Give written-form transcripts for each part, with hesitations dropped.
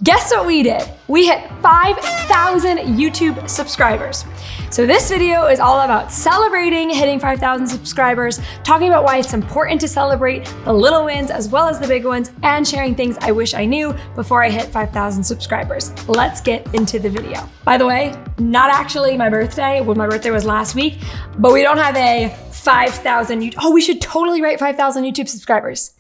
Guess what we did? We hit 5,000 YouTube subscribers. So this video is all about celebrating hitting 5,000 subscribers, talking about why it's important to celebrate the little wins as well as the big ones, and sharing things I wish I knew before I hit 5,000 subscribers. Let's get into the video. By the way, not actually my birthday. Well, my birthday was last week, but we don't have a 5,000 we should totally write 5,000 YouTube subscribers.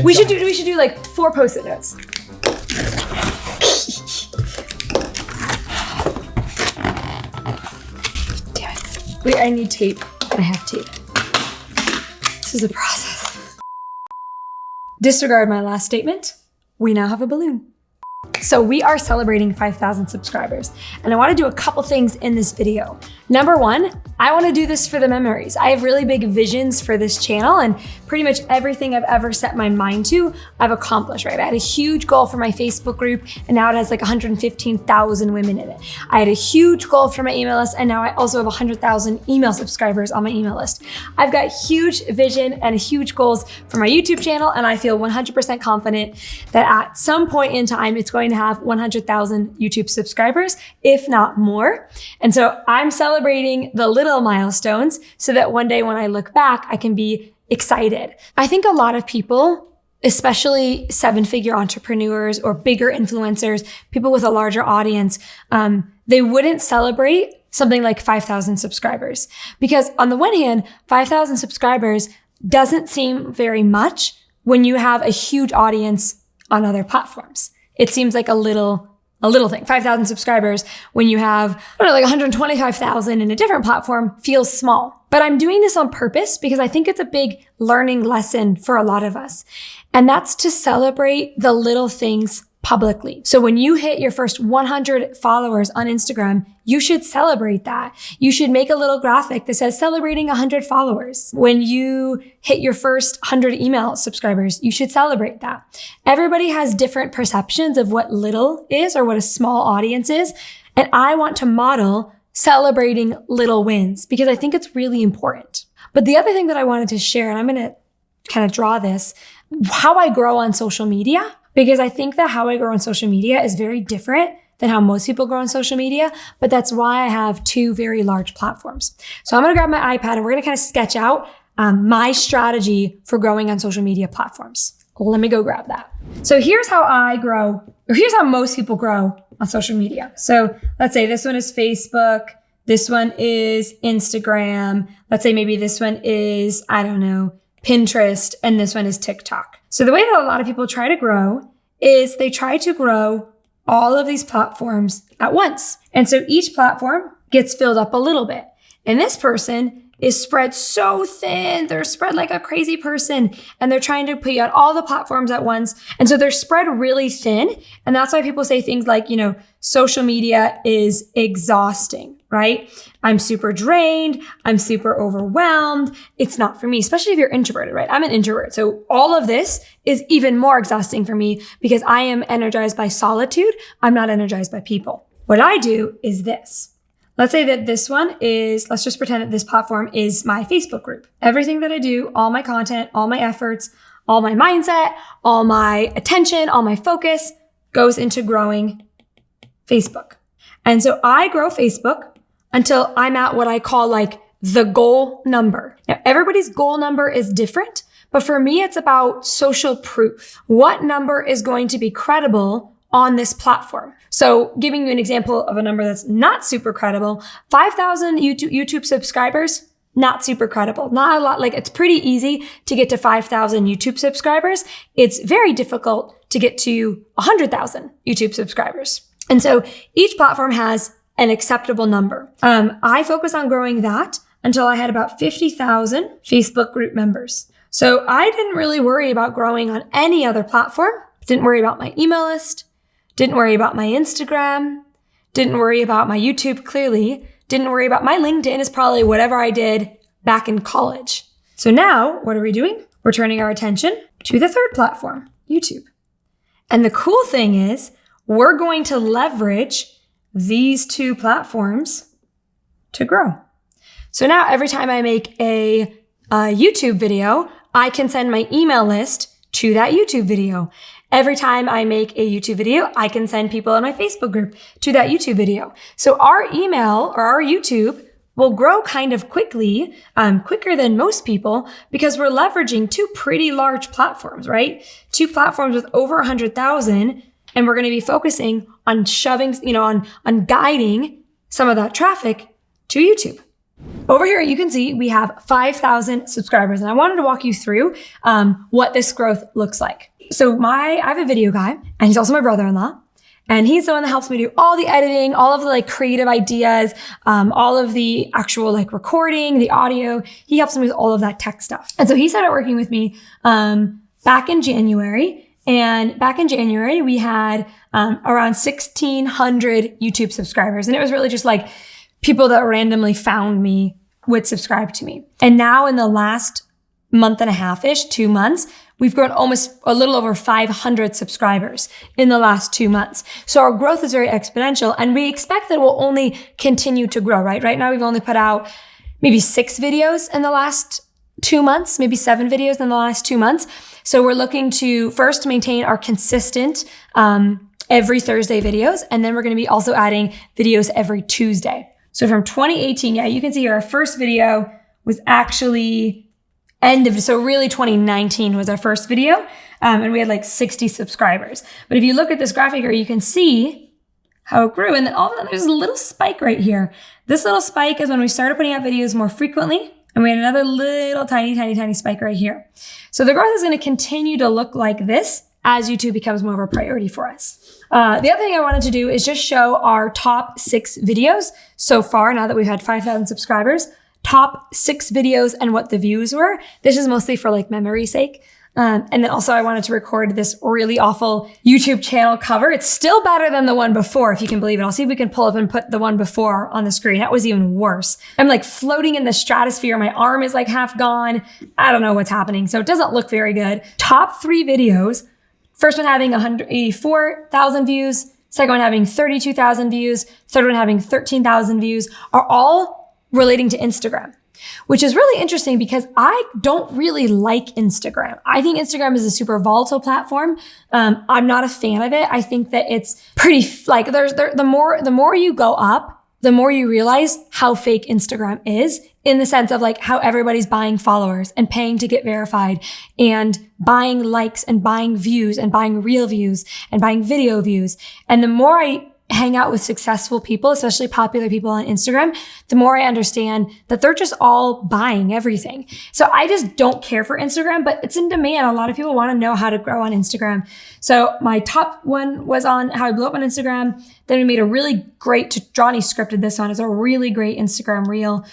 We should do like 4 Post-it notes. Damn it. Wait, I need tape. I have tape. This is a process. Disregard my last statement. We now have a balloon. So we are celebrating 5,000 subscribers, and I want to do a couple things in this video. Number one, I want to do this for the memories. I have really big visions for this channel, and pretty much everything I've ever set my mind to, I've accomplished, right? I had a huge goal for my Facebook group, and now it has like 115,000 women in it. I had a huge goal for my email list, and now I also have 100,000 email subscribers on my email list. I've got huge vision and huge goals for my YouTube channel, and I feel 100% confident that at some point in time, it's going to have 100,000 YouTube subscribers, if not more. And so I'm celebrating the little milestones so that one day when I look back, I can be excited. I think a lot of people, especially 7-figure entrepreneurs or bigger influencers, people with a larger audience, they wouldn't celebrate something like 5,000 subscribers. Because on the one hand, 5,000 subscribers doesn't seem very much when you have a huge audience on other platforms. It seems like a little thing. 5,000 subscribers when you have, like 125,000 in a different platform feels small. But I'm doing this on purpose because I think it's a big learning lesson for a lot of us. And that's to celebrate the little things publicly. So when you hit your first 100 followers on Instagram, you should celebrate that. You should make a little graphic that says celebrating 100 followers. When you hit your first 100 email subscribers, you should celebrate that. Everybody has different perceptions of what little is or what a small audience is. And I want to model celebrating little wins because I think it's really important. But the other thing that I wanted to share, and I'm going to kind of draw this, how I grow on social media, because I think that how I grow on social media is very different than how most people grow on social media, but that's why I have 2 very large platforms. So I'm gonna grab my iPad and we're gonna kind of sketch out my strategy for growing on social media platforms. Let me go grab that. So here's how I grow, or here's how most people grow on social media. So let's say this one is Facebook, this one is Instagram, let's say maybe this one is, Pinterest, and this one is TikTok. So the way that a lot of people try to grow is they try to grow all of these platforms at once. And so each platform gets filled up a little bit. And this person is spread so thin. They're spread like a crazy person, and they're trying to put you on all the platforms at once. And so they're spread really thin. And that's why people say things like, social media is exhausting, right? I'm super drained. I'm super overwhelmed. It's not for me, especially if you're introverted, right? I'm an introvert. So all of this is even more exhausting for me because I am energized by solitude. I'm not energized by people. What I do is this. Let's say that this one is, let's just pretend that this platform is my Facebook group. Everything that I do, all my content, all my efforts, all my mindset, all my attention, all my focus goes into growing Facebook. And so I grow Facebook until I'm at what I call like the goal number. Now, everybody's goal number is different, but for me, it's about social proof. What number is going to be credible on this platform? So giving you an example of a number that's not super credible, 5,000 YouTube subscribers, not super credible. Not a lot, like it's pretty easy to get to 5,000 YouTube subscribers. It's very difficult to get to 100,000 YouTube subscribers. And so each platform has an acceptable number. I focused on growing that until I had about 50,000 Facebook group members. So I didn't really worry about growing on any other platform. Didn't worry about my email list. Didn't worry about my Instagram. Didn't worry about my YouTube, clearly. Didn't worry about my LinkedIn is probably whatever I did back in college. So now what are we doing? We're turning our attention to the third platform, YouTube. And the cool thing is we're going to leverage these 2 platforms to grow. So now every time I make a YouTube video, I can send my email list to that YouTube video. every time I make a YouTube video, I can send people in my Facebook group to that YouTube video. So our email or our YouTube will grow kind of quickly, quicker than most people, because we're leveraging two pretty large platforms, right? Two platforms with over 100,000, and we're going to be focusing on shoving, on guiding some of that traffic to YouTube. Over here, you can see we have 5,000 subscribers, and I wanted to walk you through what this growth looks like. So I have a video guy, and he's also my brother-in-law. And he's the one that helps me do all the editing, all of the creative ideas, all of the actual recording, the audio. He helps me with all of that tech stuff. And so he started working with me back in January. And back in January, we had around 1,600 YouTube subscribers. And it was really just people that randomly found me would subscribe to me. And now in the last month and a half-ish, 2 months, we've grown almost a little over 500 subscribers in the last 2 months. So our growth is very exponential, and we expect that it will only continue to grow, right? Right now, we've only put out maybe 6 videos in the last 2 months, maybe 7 videos in the last 2 months. So we're looking to first maintain our consistent every Thursday videos, and then we're going to be also adding videos every Tuesday. So from 2018, you can see here, our first video was actually so really 2019 was our first video, and we had 60 subscribers. But if you look at this graphic here, you can see how it grew, and then all of a sudden there's a little spike right here. This little spike is when we started putting out videos more frequently, and we had another little tiny spike right here. So the growth is going to continue to look like this as YouTube becomes more of a priority for us. The other thing I wanted to do is just show our top 6 videos so far, now that we've had 5,000 subscribers. Top 6 videos and what the views were. This is mostly for memory's sake. And then also I wanted to record this really awful YouTube channel cover. It's still better than the one before, if you can believe it. I'll see if we can pull up and put the one before on the screen. That was even worse. I'm floating in the stratosphere. My arm is half gone. I don't know what's happening. So it doesn't look very good. Top 3 videos. First one having 184,000 views. Second one having 32,000 views. Third one having 13,000 views are all relating to Instagram, which is really interesting because I don't really like Instagram. I think Instagram is a super volatile platform. I'm not a fan of it. I think that it's pretty, the more you go up, the more you realize how fake Instagram is, in the sense of how everybody's buying followers and paying to get verified and buying likes and buying views and buying real views and buying video views. And the more I hang out with successful people, especially popular people on Instagram, the more I understand that they're just all buying everything. So I just don't care for Instagram, but it's in demand. A lot of people want to know how to grow on Instagram. So my top one was on how I blew up on Instagram. Then we made a really great, Johnny scripted this one. It's a really great Instagram reel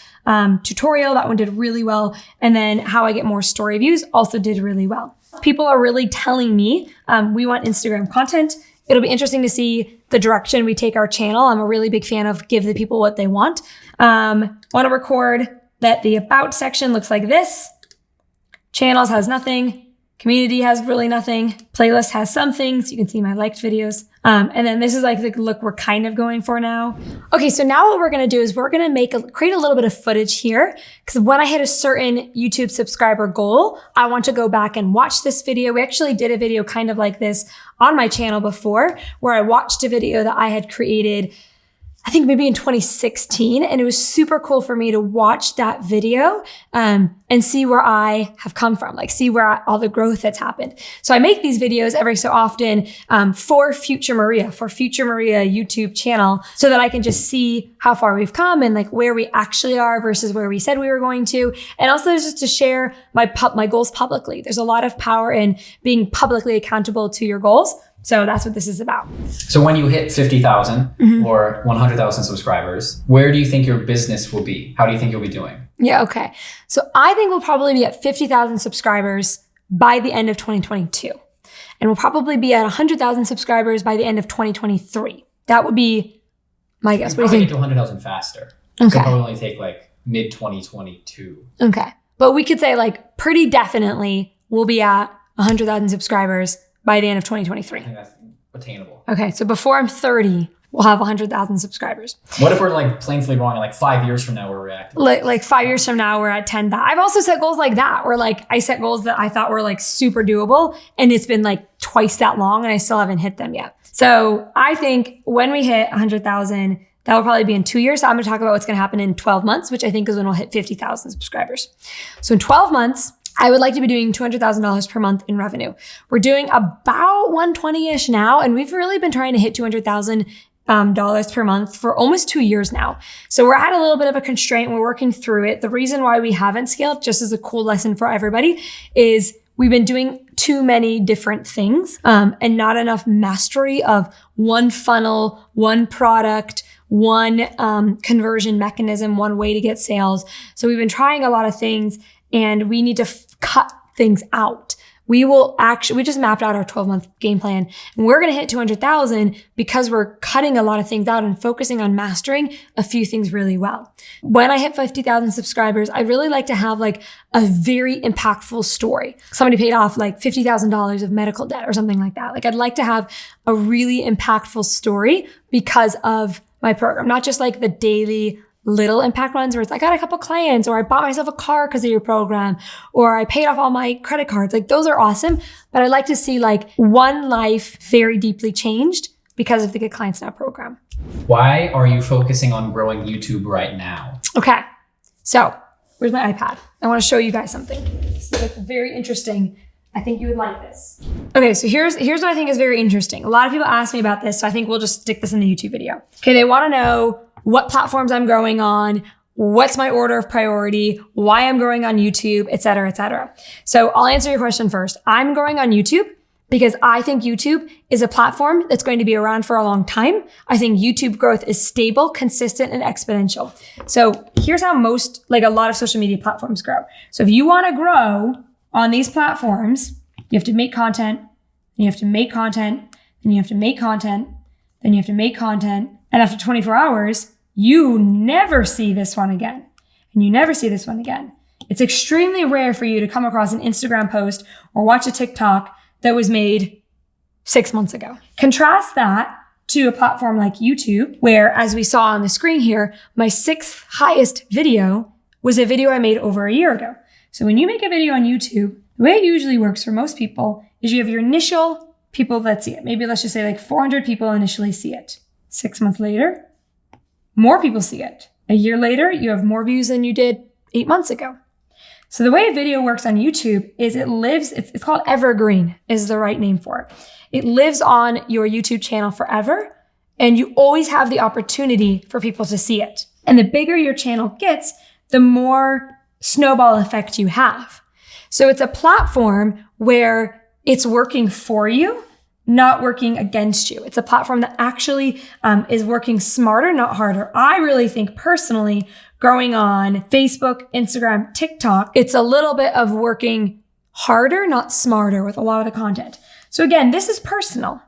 tutorial. That one did really well. And then how I get more story views also did really well. People are really telling me we want Instagram content. It'll be interesting to see the direction we take our channel. I'm a really big fan of give the people what they want. Want to record that the about section looks like this. Channels has nothing. Community has really nothing. Playlist has some things. You can see my liked videos. And then this is the look we're kind of going for now. Okay, so now what we're going to do is we're going to create a little bit of footage here, because when I hit a certain YouTube subscriber goal, I want to go back and watch this video. We actually did a video kind of like this on my channel before, where I watched a video that I had created, I think maybe in 2016. And it was super cool for me to watch that video and see where I have come from, see where all the growth that's happened. So I make these videos every so often for Future Maria YouTube channel, so that I can just see how far we've come and where we actually are versus where we said we were going to. And also just to share my goals publicly. There's a lot of power in being publicly accountable to your goals. So that's what this is about. So when you hit 50,000 or 100,000 subscribers, where do you think your business will be? How do you think you'll be doing? Yeah, okay. So I think we'll probably be at 50,000 subscribers by the end of 2022. And we'll probably be at 100,000 subscribers by the end of 2023. That would be my guess. What do you think? Get to 100,000 faster. Okay. It'll probably only take mid 2022. Okay. But we could say pretty definitely we'll be at 100,000 subscribers by the end of 2023. I think that's attainable. Okay, so before I'm 30, we'll have 100,000 subscribers. What if we're like painfully wrong and like 5 years from now we're reacting? Like 5 years from now, we're at 10,000. I've also set goals like that, where like I set goals that I thought were like super doable, and it's been like twice that long and I still haven't hit them yet. So I think when we hit 100,000, that will probably be in 2 years. So I'm going to talk about what's going to happen in 12 months, which I think is when we'll hit 50,000 subscribers. So in 12 months, I would like to be doing $200,000 per month in revenue. We're doing about 120-ish now, and we've really been trying to hit $200,000 per month for almost 2 years now. So we're at a little bit of a constraint. We're working through it. The reason why we haven't scaled, just as a cool lesson for everybody, is we've been doing too many different things and not enough mastery of one funnel, one product, one conversion mechanism, one way to get sales. So we've been trying a lot of things, and we need to cut things out. We just mapped out our 12-month game plan, and we're going to hit 200,000 because we're cutting a lot of things out and focusing on mastering a few things really well. When I hit 50,000 subscribers, I really like to have like a very impactful story. Somebody paid off like $50,000 of medical debt or something like that. Like I'd like to have a really impactful story because of my program, not just like the daily little impact ones where it's I got a couple clients, or I bought myself a car because of your program, or I paid off all my credit cards. Like those are awesome. But I'd like to see like one life very deeply changed because of the Get Clients Now program. Why are you focusing on growing YouTube right now? Okay. So where's my iPad? I want to show you guys something. It's like very interesting. I think you would like this. Okay, so here's what I think is very interesting. A lot of people ask me about this, so I think we'll just stick this in the YouTube video. Okay, they want to know what platforms I'm growing on, what's my order of priority, why I'm growing on YouTube, et cetera, et cetera. So I'll answer your question first. I'm growing on YouTube because I think YouTube is a platform that's going to be around for a long time. I think YouTube growth is stable, consistent, and exponential. So here's how a lot of social media platforms grow. So if you want to grow on these platforms, you have to make content, and you have to make content, and you have to make content, then you have to make content. And after 24 hours, you never see this one again. And you never see this one again. It's extremely rare for you to come across an Instagram post or watch a TikTok that was made 6 months ago. Contrast that to a platform like YouTube, where, as we saw on the screen here, my 6th highest video was a video I made over a year ago. So when you make a video on YouTube, the way it usually works for most people is you have your initial people that see it. Maybe let's just say like 400 people initially see it. 6 months later, more people see it. A year later, you have more views than you did 8 months ago. So the way a video works on YouTube is it's called evergreen is the right name for it. It lives on your YouTube channel forever, and you always have the opportunity for people to see it. And the bigger your channel gets, the more snowball effect you have. So it's a platform where it's working for you, not working against you. It's a platform that actually is working smarter, not harder. I really think personally, growing on Facebook, Instagram, TikTok, it's a little bit of working harder, not smarter with a lot of the content. So again, this is personal.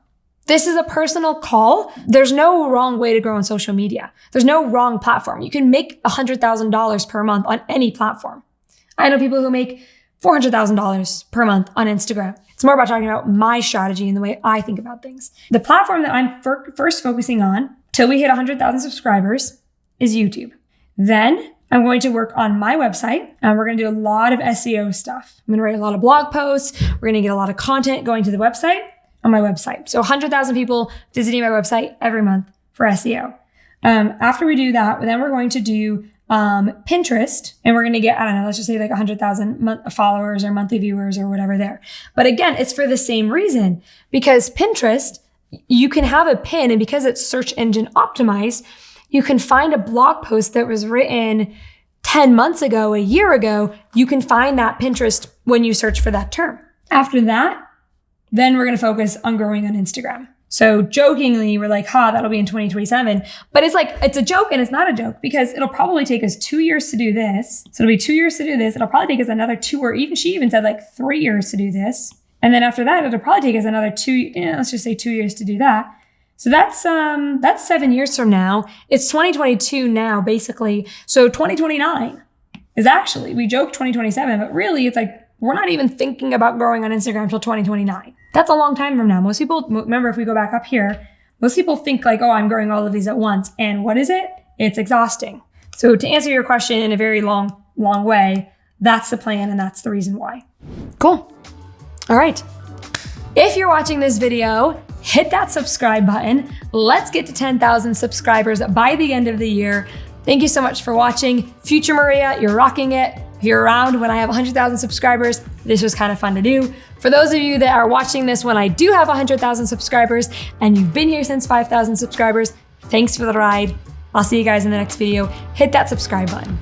This is a personal call. There's no wrong way to grow on social media. There's no wrong platform. You can make $100,000 per month on any platform. I know people who make $400,000 per month on Instagram. It's more about talking about my strategy and the way I think about things. The platform that I'm first focusing on till we hit 100,000 subscribers is YouTube. Then I'm going to work on my website, and we're going to do a lot of SEO stuff. I'm going to write a lot of blog posts. We're going to get a lot of content going to the website on my website. So 100,000 people visiting my website every month for SEO. After we do that, then we're going to do Pinterest, and we're going to get, I don't know, let's just say like 100,000 followers or monthly viewers or whatever there. But again, it's for the same reason, because Pinterest, you can have a pin, and because it's search engine optimized, you can find a blog post that was written 10 months ago, a year ago. You can find that Pinterest when you search for that term. After that, then we're going to focus on growing on Instagram. So jokingly, we're like, that'll be in 2027. But it's like, it's a joke and it's not a joke, because it'll probably take us 2 years to do this. So it'll be 2 years to do this. It'll probably take us another 2, or even she even said like 3 years to do this. And then after that, it'll probably take us another 2, let's just say 2 years to do that. So that's 7 years from now. It's 2022 now, basically. So 2029 is actually, we joke 2027, but really it's like, we're not even thinking about growing on Instagram until 2029. That's a long time from now. Most people, remember, if we go back up here, Most people think like, oh, I'm growing all of these at once. And what is it? It's exhausting. So to answer your question in a very long way, that's the plan and that's the reason why. Cool. All right. If you're watching this video, hit that subscribe button. Let's get to 10,000 subscribers by the end of the year. Thank you so much for watching. Future Maria, you're rocking it. If you're around when I have 100,000 subscribers, this was kind of fun to do. For those of you that are watching this when I do have 100,000 subscribers and you've been here since 5,000 subscribers, thanks for the ride. I'll see you guys in the next video. Hit that subscribe button.